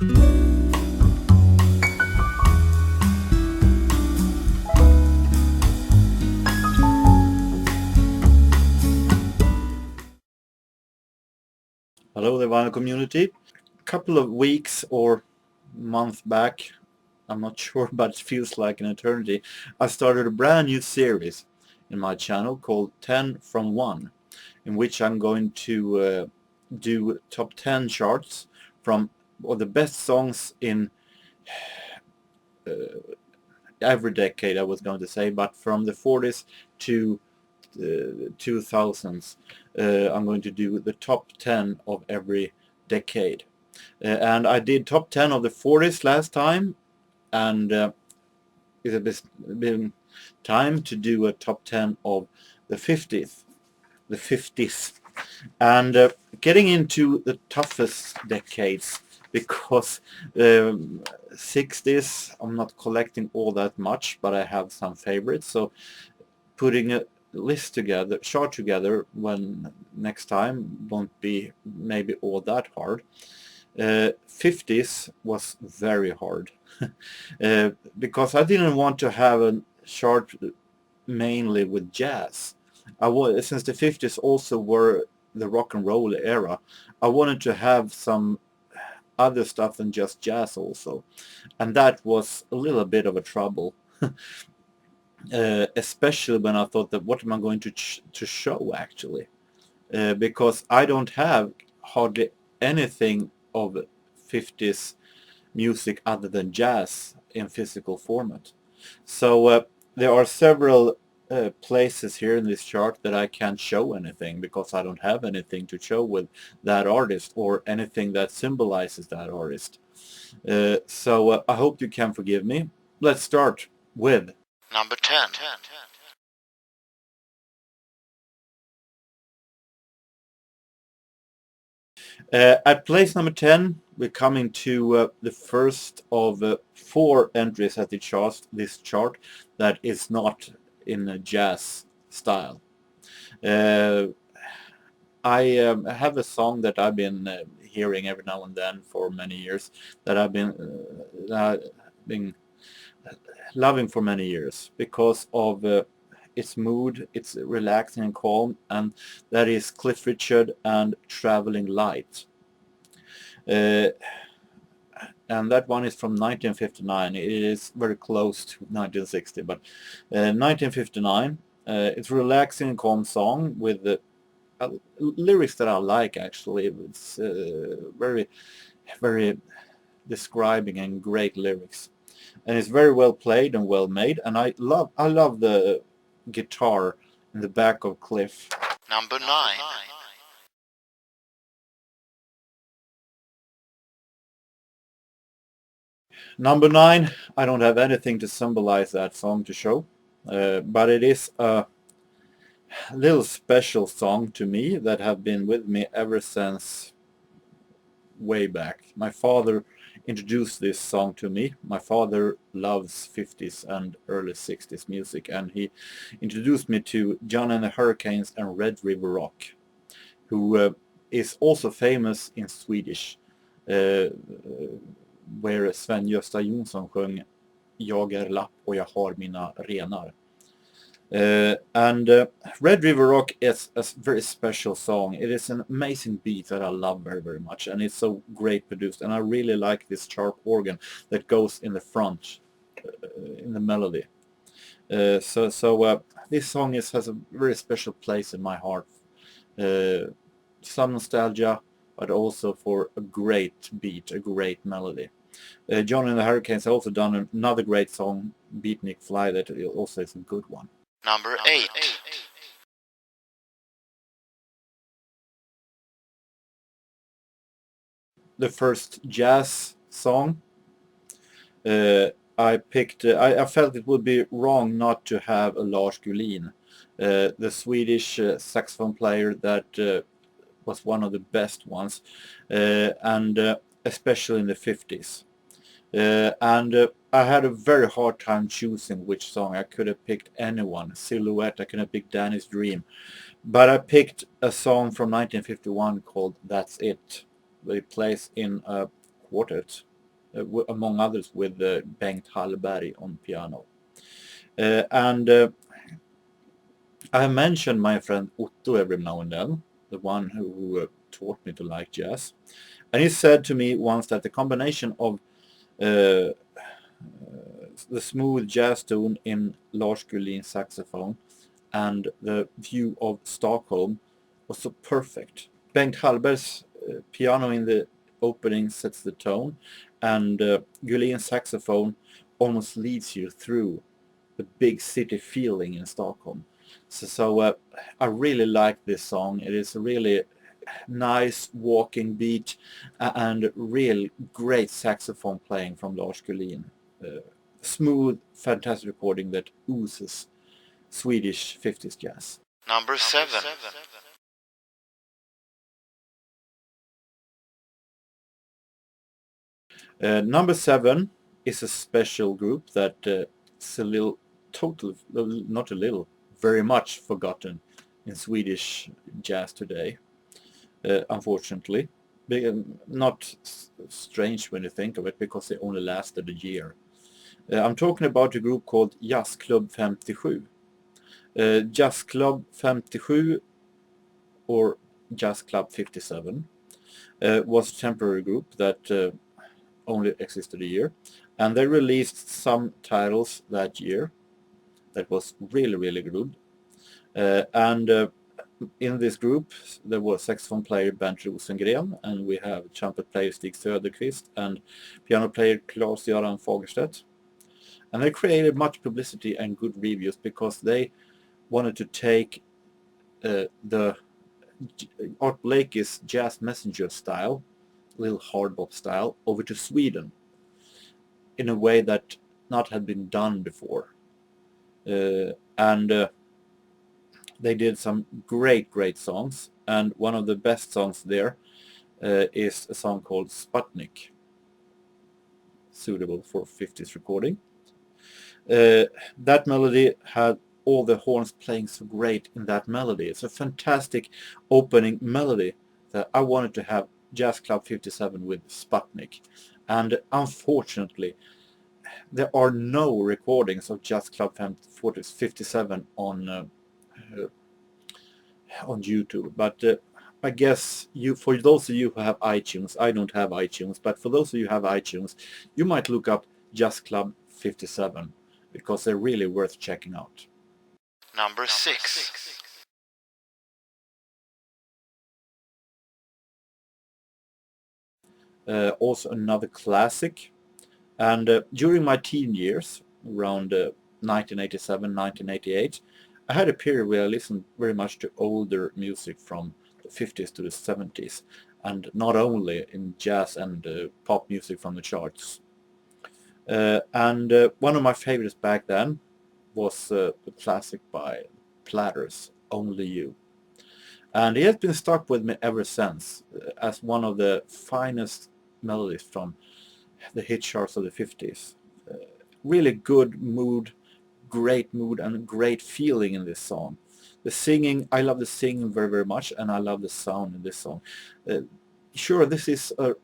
Hello, the vinyl community. A couple of weeks or month back, I'm not sure, but it feels like an eternity, I started a brand new series in my channel called 10 from 1, in which I'm going to do top 10 charts from or the best songs in every decade, I was going to say, but from the 40s to 2000s. I'm going to do the top 10 of every decade. And I did top 10 of the 40s last time, and it's been time to do a top 10 of the 50s. The 50s. And getting into the toughest decades, because 60s I'm not collecting all that much, but I have some favorites. So putting a list together, chart together, when next time won't be maybe all that hard. 50s was very hard because I didn't want to have a chart mainly with jazz. Since the 50s also were the rock and roll era, I wanted to have some other stuff than just jazz also, and that was a little bit of a trouble. Especially when I thought that what am I going to show actually, because I don't have hardly anything of 50s music other than jazz in physical format. So there are several places here in this chart that I can't show anything because I don't have anything to show with that artist or anything that symbolizes that artist. So I hope you can forgive me. Let's start with number 10. At place number 10, we're coming to the first of 4 entries at this chart that is not in a jazz style. I have a song that I've been hearing every now and then for many years, that I've been loving for many years because of its mood. It's relaxing and calm, and that is Cliff Richard and Travelling Light. And that one is from 1959. It is very close to 1960, but 1959. It's a relaxing and calm song with lyrics that I like actually. It's very, very describing and great lyrics, and it's very well played and well made. And I love the guitar in the back of Cliff. Number 9. Number 9, I don't have anything to symbolize that song to show, but it is a little special song to me that have been with me ever since way back. My father introduced this song to me. My father loves 50s and early 60s music, and he introduced me to John and the Hurricanes and Red River Rock, who is also famous in Swedish, where Sven-Gösta Jonsson sjöng Jag är lapp och jag har mina renar. And Red River Rock is a very special song. It is an amazing beat that I love very, very much, and it's so great produced, and I really like this sharp organ that goes in the front in the melody. So this song has a very special place in my heart. Some nostalgia, but also for a great beat, a great melody. John and the Hurricanes have also done another great song, Beatnik Fly, that also is a good one. Number 8. The first jazz song I picked, I felt it would be wrong not to have a Lars Gullin, the Swedish saxophone player that was one of the best ones, and especially in the 50s. And I had a very hard time choosing which song. I could have picked anyone. Silhouette, I could have picked Danny's Dream. But I picked a song from 1951 called That's It. It plays in a quartet, among others with Bengt Hallberg on piano. And I mention my friend Otto every now and then, the one who taught me to like jazz. And he said to me once that the combination of the smooth jazz tone in Lars Gullin saxophone and the view of Stockholm was so perfect. Bengt Hallberg's piano in the opening sets the tone, and Gullin's saxophone almost leads you through the big city feeling in Stockholm. So I really like this song. It is a really nice walking beat and real great saxophone playing from Lars Gullin. Smooth, fantastic recording that oozes Swedish 50s jazz. Number 7. Number 7 is a special group that is a little, not a little, very much forgotten in Swedish jazz today, unfortunately. Not strange when you think of it, because they only lasted a year. I'm talking about a group called Jazzklubb 57. Jazzklubb 57, or Jazz Club 57, was a temporary group that only existed a year, and they released some titles that year that was really, really good. And in this group there was saxophone player Bernt Rosengren, and we have trumpet player Stig Söderqvist and piano player Claes-Göran Fagerstedt. And they created much publicity and good reviews because they wanted to take the Art Blakey's jazz messenger style, little hard bop style, over to Sweden in a way that not had been done before. And they did some great songs, and one of the best songs there is a song called Sputnik, suitable for 50s recording. That melody had all the horns playing so great in that melody. It's a fantastic opening melody that I wanted to have Jazz Club 57 with Sputnik. And unfortunately, there are no recordings of Jazz Club 57 on YouTube. But I guess for those of you who have iTunes, I don't have iTunes, but for those of you who have iTunes, you might look up Jazz Club 57 because they're really worth checking out. Number 6. Also another classic, and during my teen years, around 1987, 1988, I had a period where I listened very much to older music from the 50s to the 70s, and not only in jazz and pop music from the charts. And one of my favorites back then was the classic by Platters, Only You. And it has been stuck with me ever since as one of the finest melodies from the hit charts of the 50s. Really good mood, and great feeling in this song. The singing, I love the singing very, very much, and I love the sound in this song. Sure, this is a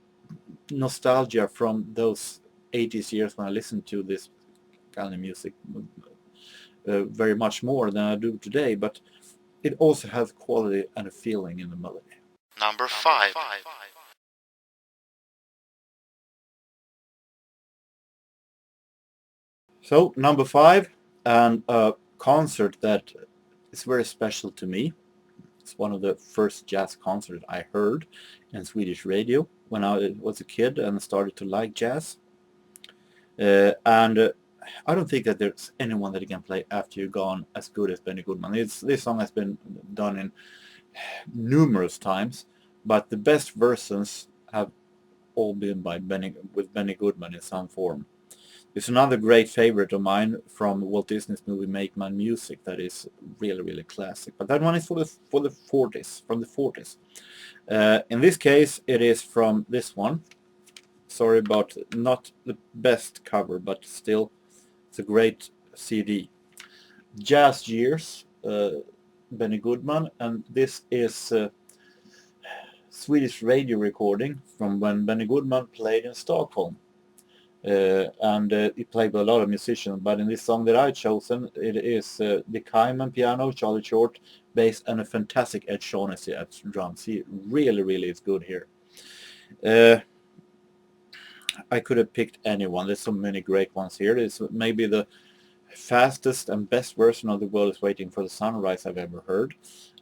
nostalgia from those 80s years when I listened to this kind of music very much more than I do today, but it also has quality and a feeling in the melody. Number 5. So, number 5, and a concert that is very special to me. It's one of the first jazz concerts I heard in Swedish radio when I was a kid and started to like jazz. And I don't think that there's anyone that can play After You're Gone as good as Benny Goodman. This song has been done in numerous times, but the best versions have all been by with Benny Goodman in some form. It's another great favorite of mine from Walt Disney's movie Make My Music that is really, really classic. But that one is from the 40s. In this case, it is from this one. Sorry about not the best cover, but still, it's a great CD. Jazz Years, Benny Goodman, and this is Swedish radio recording from when Benny Goodman played in Stockholm. and he played with a lot of musicians. But in this song that I've chosen, it is the Kaiman piano, Charlie Short, bass, and a fantastic Ed Shaughnessy at drums. He really, really is good here. I could have picked anyone. There's so many great ones here. It's maybe the fastest and best version of The World is Waiting for the Sunrise I've ever heard.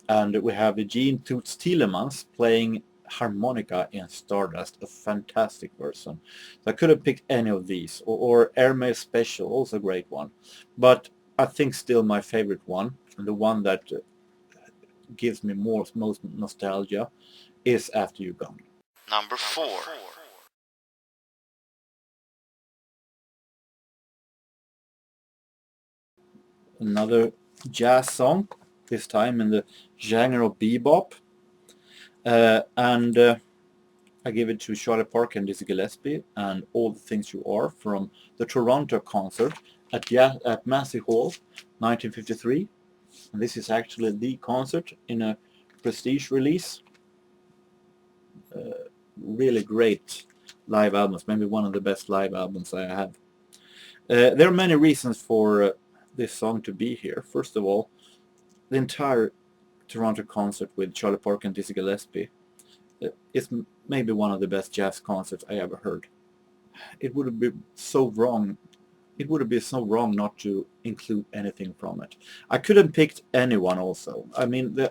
And we have Gene Toots Thielemans playing harmonica in Stardust, a fantastic version. So I could have picked any of these, or Airmail Special, also a great one. But I think still my favorite one, and the one that gives me most nostalgia, is After You're Gone. Number 4. Another jazz song, this time in the genre of bebop. And I give it to Charlie Parker and Dizzy Gillespie and All the Things You Are from the Toronto concert at Massey Hall, 1953. And this is actually the concert in a prestige release. Really great live albums, maybe one of the best live albums I have. There are many reasons for this song to be here. First of all, the entire Toronto concert with Charlie Parker and Dizzy Gillespie is maybe one of the best jazz concerts I ever heard. It would have been so wrong. It would have been so wrong not to include anything from it. I could have picked anyone also. I mean, the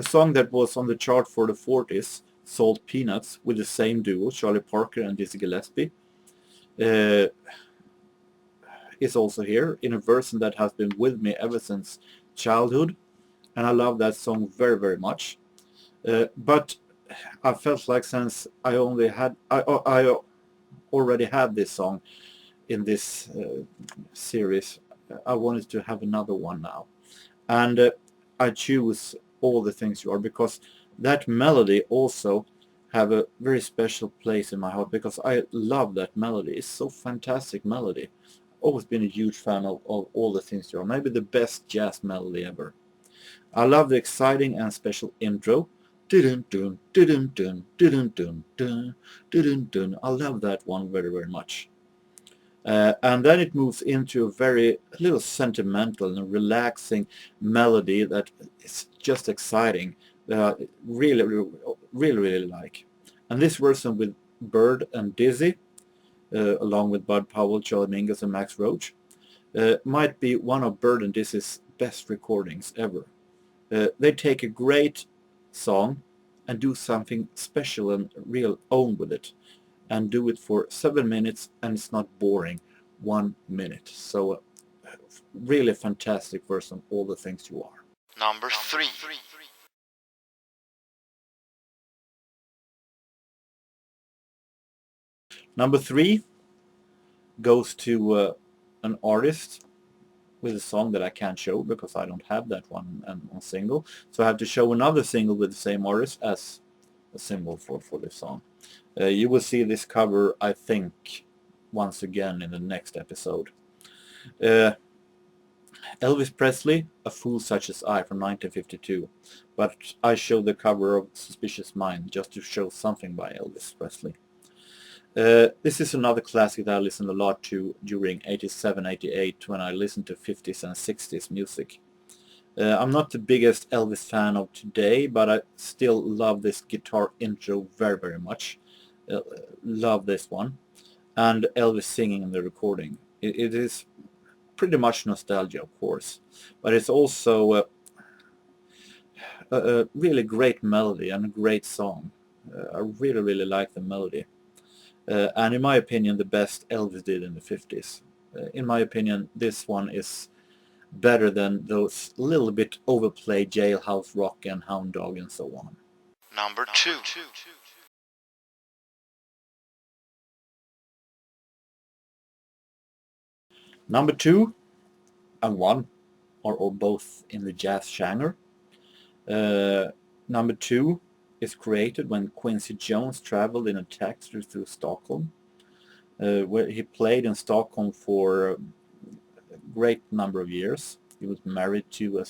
song that was on the chart for the 40s, Salt Peanuts, with the same duo, Charlie Parker and Dizzy Gillespie, is also here in a version that has been with me ever since childhood, and I love that song very, very much. But I felt like since I already had this song in this series, I wanted to have another one now, and I choose All the Things You Are because that melody also have a very special place in my heart because I love that melody. It's so fantastic melody. Always been a huge fan of All the Things You Are. Maybe the best jazz melody ever. I love the exciting and special intro. Dun dun dun dun dun dun dun dun dun. I love that one very, very much. And then it moves into a little sentimental and relaxing melody that is just exciting. Really, really, really, really like. And this version with Bird and Dizzy, along with Bud Powell, Charlie Mingus, and Max Roach, might be one of Bird and Dizzy's best recordings ever. They take a great song and do something special and real own with it, and do it for 7 minutes, and it's not boring 1 minute. So really fantastic version, All the Things You Are. Number 3. Number 3 goes to an artist with a song that I can't show because I don't have that one on single. So I have to show another single with the same artist as a symbol for this song. You will see this cover, I think, once again in the next episode. Elvis Presley, A Fool Such as I from 1952. But I show the cover of Suspicious Mind just to show something by Elvis Presley. This is another classic that I listened a lot to during 87, 88 when I listened to 50s and 60s music. I'm not the biggest Elvis fan of today, but I still love this guitar intro very, very much. Love this one. And Elvis singing in the recording. It is pretty much nostalgia, of course, but it's also a really great melody and a great song. I really, really like the melody. And in my opinion, the best Elvis did in the 50s. In my opinion, this one is better than those little bit overplayed Jailhouse Rock and Hound Dog and so on. Number 2. Number 2 and 1 are all both in the jazz genre. Number 2 is created when Quincy Jones traveled in a taxi through Stockholm, where he played in Stockholm for a great number of years. He was married to a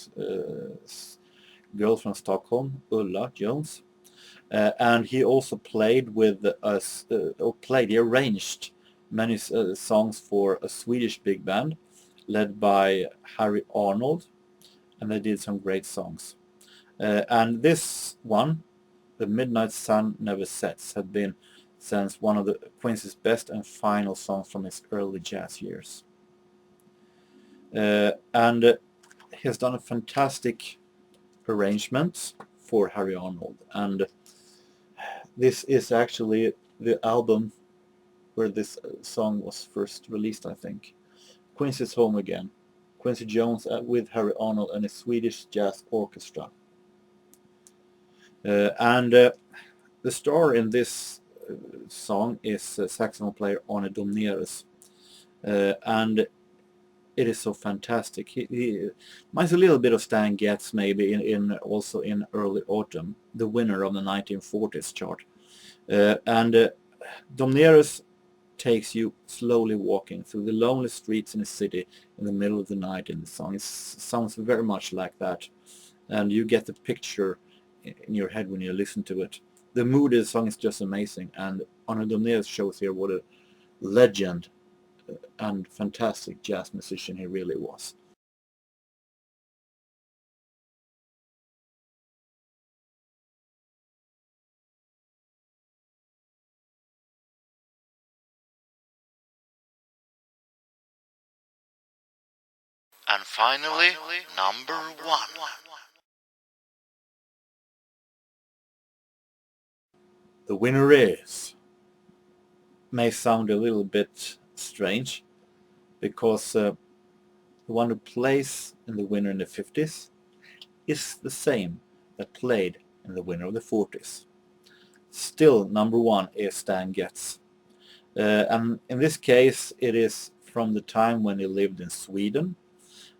girl from Stockholm, Ulla Jones. and he also played with us, he arranged many songs for a Swedish big band led by Harry Arnold, and they did some great songs. And this one, The Midnight Sun Never Sets, had been since one of the Quincy's best and final songs from his early jazz years. And he has done a fantastic arrangement for Harry Arnold, and this is actually the album where this song was first released, I think. Quincy's Home Again. Quincy Jones with Harry Arnold and a Swedish jazz orchestra. And the star in this song is saxophone player Arnold Domnerus. And it is so fantastic. He reminds a little bit of Stan Getz, maybe also in Early Autumn, the winner of the 1940s chart. And Domnerus takes you slowly walking through the lonely streets in a city in the middle of the night in the song. It sounds very much like that, and you get the picture in your head when you listen to it. The mood of the song is just amazing, and Arnold Domnerus shows here what a legend and fantastic jazz musician he really was. And finally, number 1. The winner is, may sound a little bit strange, because the one who plays in the winner in the 50s is the same that played in the winner of the 40s. Still, number 1 is Stan Getz. And in this case, it is from the time when he lived in Sweden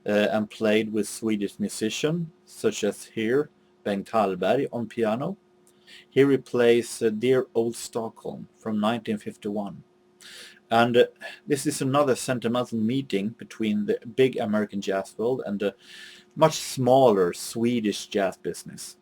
and played with Swedish musicians, such as here, Bengt Hallberg on piano. Here he plays Dear Old Stockholm from 1951. And this is another sentimental meeting between the big American jazz world and the much smaller Swedish jazz business.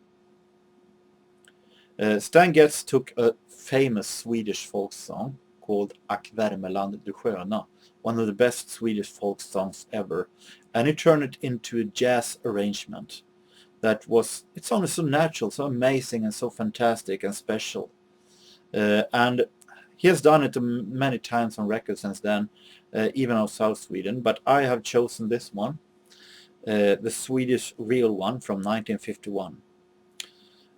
Stan Getz took a famous Swedish folk song called Ack Värmeland du sköna, one of the best Swedish folk songs ever, and he turned it into a jazz arrangement it sounded so natural, so amazing, and so fantastic and special. And he has done it many times on records since then, even outside Sweden, but I have chosen this one, the Swedish real one from 1951.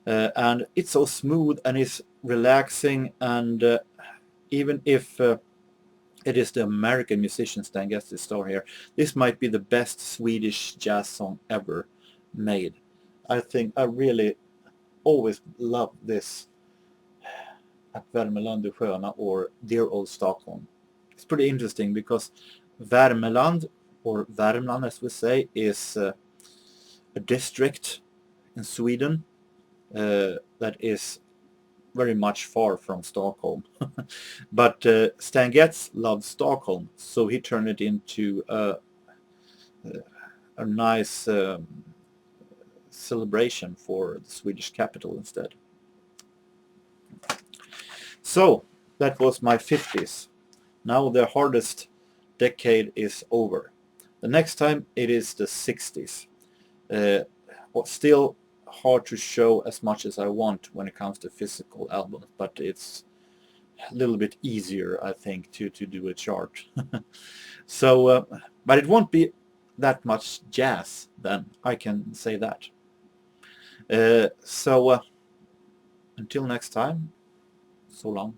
And it's so smooth and it's relaxing, and even if it is the American musician Stan Getz the star here, this might be the best Swedish jazz song ever made. I think I really always love this Ack Värmeland du sköna, or Dear Old Stockholm. It's pretty interesting because Värmeland, or Värmland as we say, is a district in Sweden that is very much far from Stockholm. But Stan Getz loves Stockholm, so he turned it into a nice celebration for the Swedish capital instead. So that was my 50s. Now the hardest decade is over. The next time it is the 60s. Still hard to show as much as I want when it comes to physical albums, but it's a little bit easier, I think, to do a chart. So, but it won't be that much jazz then, I can say that. So until next time, so long.